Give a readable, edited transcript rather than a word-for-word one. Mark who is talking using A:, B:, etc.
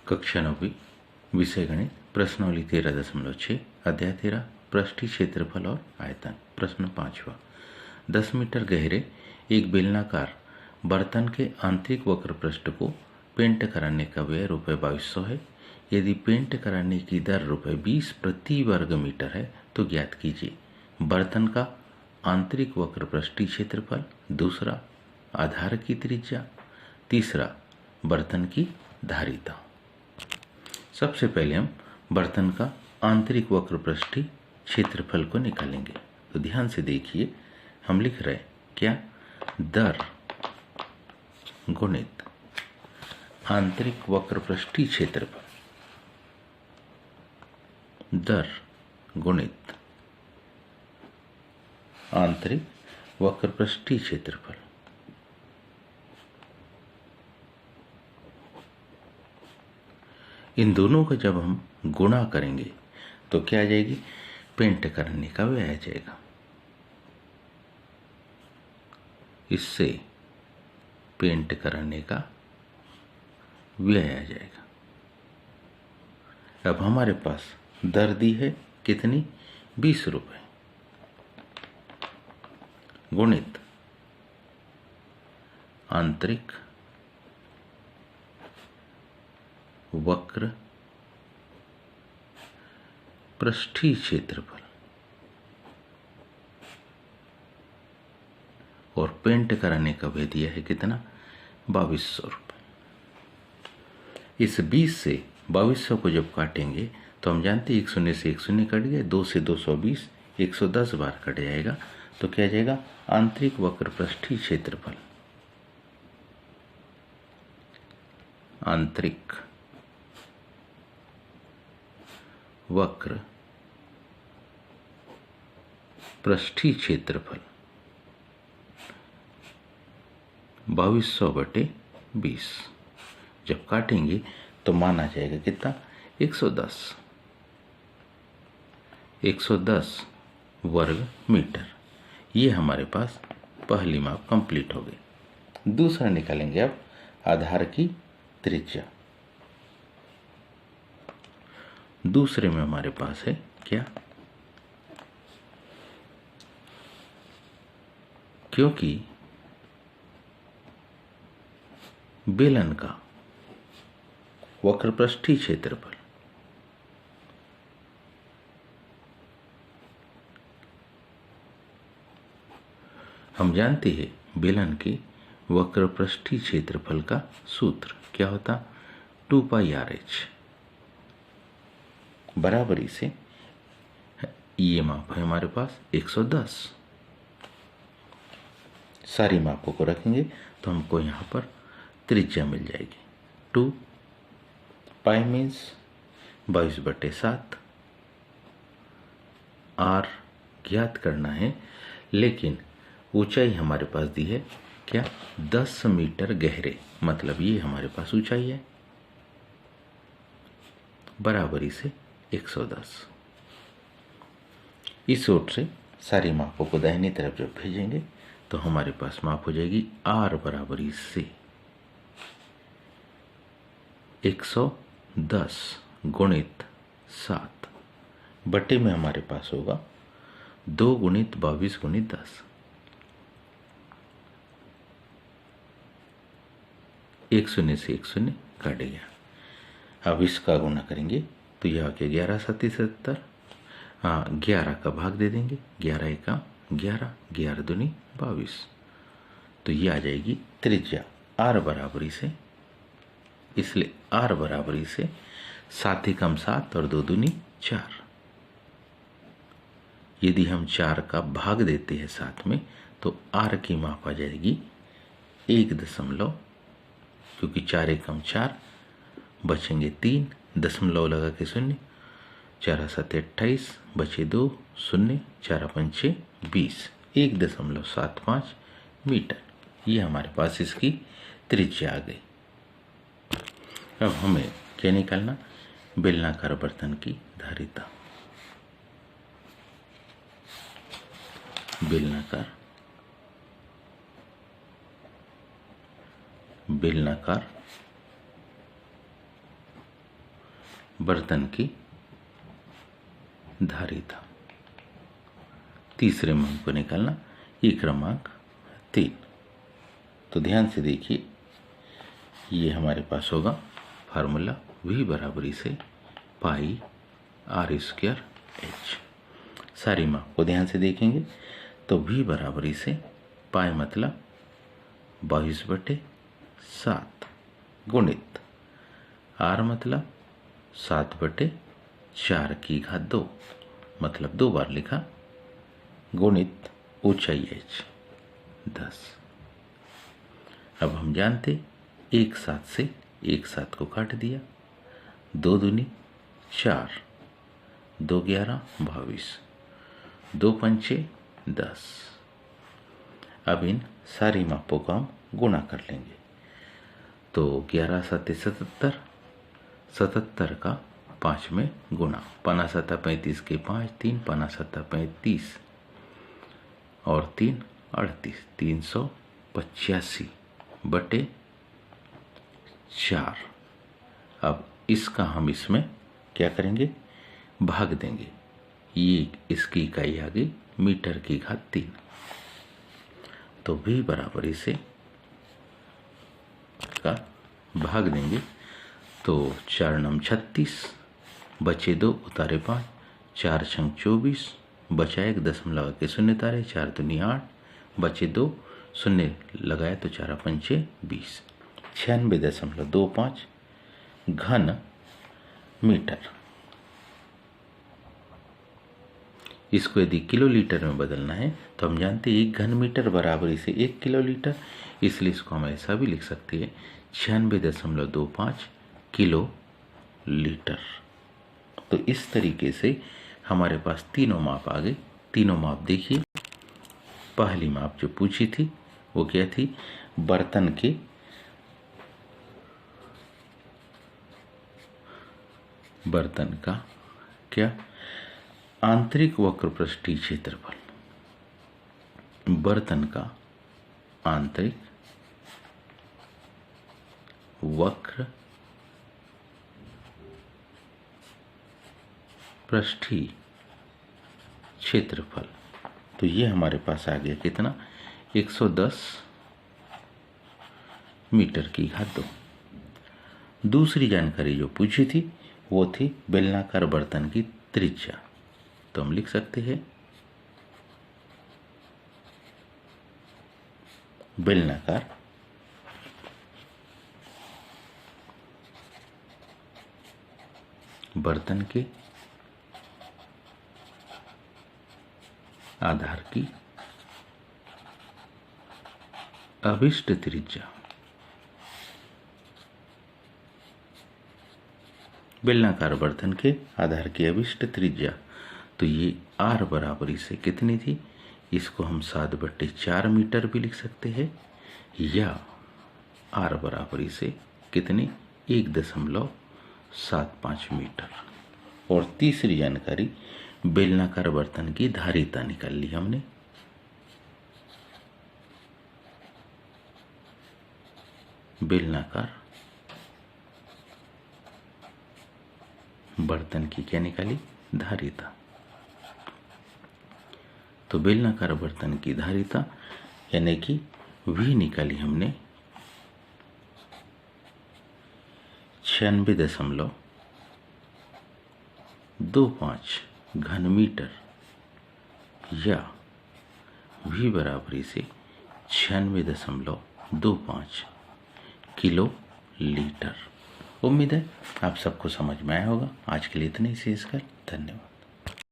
A: कक्षा 9वीं विषय गणित प्रश्नावली 13.6 अध्याय 13 पृष्ठीय क्षेत्रफल और आयतन। प्रश्न 5वां 10 मीटर गहरे एक बेलनाकार बर्तन के आंतरिक वक्र पृष्ठ को पेंट कराने का व्यय ₹2200 है। यदि पेंट कराने की दर ₹20 प्रति वर्ग मीटर है तो ज्ञात कीजिए बर्तन का आंतरिक वक्र पृष्ठीय क्षेत्रफल, दूसरा आधार की त्रिज्या, तीसरा बर्तन की धारिता। सबसे पहले हम बर्तन का आंतरिक वक्र पृष्ठीय क्षेत्रफल को निकालेंगे। तो ध्यान से देखिए, हम लिख रहे हैं क्या, दर गुणित आंतरिक वक्र पृष्ठीय क्षेत्रफल, दर गुणित आंतरिक वक्र पृष्ठीय क्षेत्रफल। इन दोनों का जब हम गुणा करेंगे तो क्या आ जाएगी, पेंट करने का व्यय आ जाएगा। इससे पेंट कराने का व्यय आ जाएगा। अब हमारे पास दर दी है कितनी, ₹20, गुणित आंतरिक वक्र पृष्ठीय क्षेत्रफल और पेंट कराने का व्यय दिया है कितना, ₹2200। इस 20 से 2200 को जब काटेंगे तो हम जानते हैं 1 शून्य से 1 शून्य कट गए, 2 से 220, 110 बार कट जाएगा। तो क्या जाएगा, आंतरिक वक्र पृष्ठीय क्षेत्रफल, आंतरिक वक्र पृष्ठीय क्षेत्रफल 2200/20। जब काटेंगे तो माना जाएगा कितना, 110 वर्ग मीटर। ये हमारे पास पहली माप कंप्लीट हो गई। दूसरा निकालेंगे अब आधार की त्रिज्या। दूसरे में हमारे पास है क्या, क्योंकि बेलन का वक्र पृष्ठीय क्षेत्रफल हम जानते हैं, बेलन के वक्र पृष्ठीय क्षेत्रफल का सूत्र क्या होता, 2πRH बराबरी से ये माप है हमारे पास 110। सारी मापों को रखेंगे तो हमको यहाँ पर त्रिज्या मिल जाएगी। 2π मीन्स 22/7। R ज्ञात करना है, लेकिन ऊंचाई हमारे पास दी है क्या, 10 मीटर गहरे, मतलब ये हमारे पास ऊंचाई है, बराबरी से 110। इस ओर से सारी मापों को दाहिनी तरफ जब भेजेंगे तो हमारे पास माप हो जाएगी R बराबरी से 110 गुणित 7 बटे में हमारे पास होगा 2 गुणित 22 गुणित 10। 1 शून्य से 1 शून्य काट गया। अब इसका गुणा करेंगे तो यह आके 11 7 70, 11 का भाग दे देंगे, 11 1 11, 11 दूनी 22। तो ये आ जाएगी त्रिज्या R बराबरी से, इसलिए R बराबरी से 7 एकम 7 और 2 दूनी 4। यदि हम 4 का भाग देते हैं 7 में तो R की माप आ जाएगी 1 दशमलव, क्योंकि 4 एकम 4, बचेंगे 3, दशमलव लगा के 0, 4 7 28, बचे 2 0, 4 5 20, 1.75 मीटर। ये हमारे पास इसकी त्रिज्या आ गई। अब हमें क्या निकालना, बेलनाकार बर्तन की धारिता। बेलनाकार बर्तन की धारिता। तीसरे में हमको निकालना ये क्रमांक 3। तो ध्यान से देखिए, ये हमारे पास होगा फार्मूला V बराबरी से पाई R स्क्वायर H। सारी माप को ध्यान से देखेंगे तो V बराबरी से पाई मतलब 22/7 गुणित R मतलब 7/4 की घात 2 मतलब 2 बार लिखा गुणित ऊंचाई H 10। अब हम जानते एक साथ से एक साथ को काट दिया, 2 दूनी 4, 2 11 22, 2 पंचे 10। अब इन सारी मापों का हम गुणा कर लेंगे। तो 11 7 77, 77 का 5 में गुणा, 5 7 35 के 5, 3 5 7 35 और 3 38, 385/4। अब इसका हम इसमें क्या करेंगे, भाग देंगे। ये इसकी इकाई आ गई मीटर की घात 3। तो V बराबर इसे का भाग देंगे तो 4 9 36, बचे 2 उतारे 5, 4 6 24, बचा 1 दशमलव के शून्य तारे, 4 दूनी 8, बचे 2 शून्य लगाए तो 4 पंचे 20, 96.25 घन मीटर। इसको यदि किलोलीटर में बदलना है तो हम जानते हैं 1 घन मीटर बराबर इसे 1 किलोलीटर, इसलिए इसको हम ऐसा भी लिख सकते हैं 96.25 किलो लीटर। तो इस तरीके से हमारे पास तीनों माप आ गए। तीनों माप देखिए, पहली माप जो पूछी थी वो क्या थी, बर्तन के क्या आंतरिक वक्र पृष्ठीय क्षेत्रफल, बर्तन का आंतरिक वक्र पृष्ठीय क्षेत्रफल। तो ये हमारे पास आ गया कितना, 110 मीटर की घात 2। दूसरी जानकारी जो पूछी थी वो थी बेलनाकार बर्तन की त्रिज्या। तो हम लिख सकते हैं बेलनाकार बर्तन के आधार की अभिष्ट त्रिज्या, बेलनाकार बर्तन के आधार की अभिष्ट त्रिज्या। तो ये R बराबरी से कितनी थी, इसको हम 7/4 मीटर भी लिख सकते हैं, या R बराबरी से कितनी 1.75 मीटर। और तीसरी जानकारी, बेलनाकार बर्तन की धारिता निकाल ली हमने। बेलनाकार बर्तन की क्या निकाली, धारिता। तो बेलनाकार बर्तन की धारिता यानी कि V निकाली हमने 96.25 घन मीटर, या V बराबरी से 96.25 किलो लीटर। उम्मीद है आप सबको समझ में आया होगा। आज के लिए इतने ही, शेष कर धन्यवाद।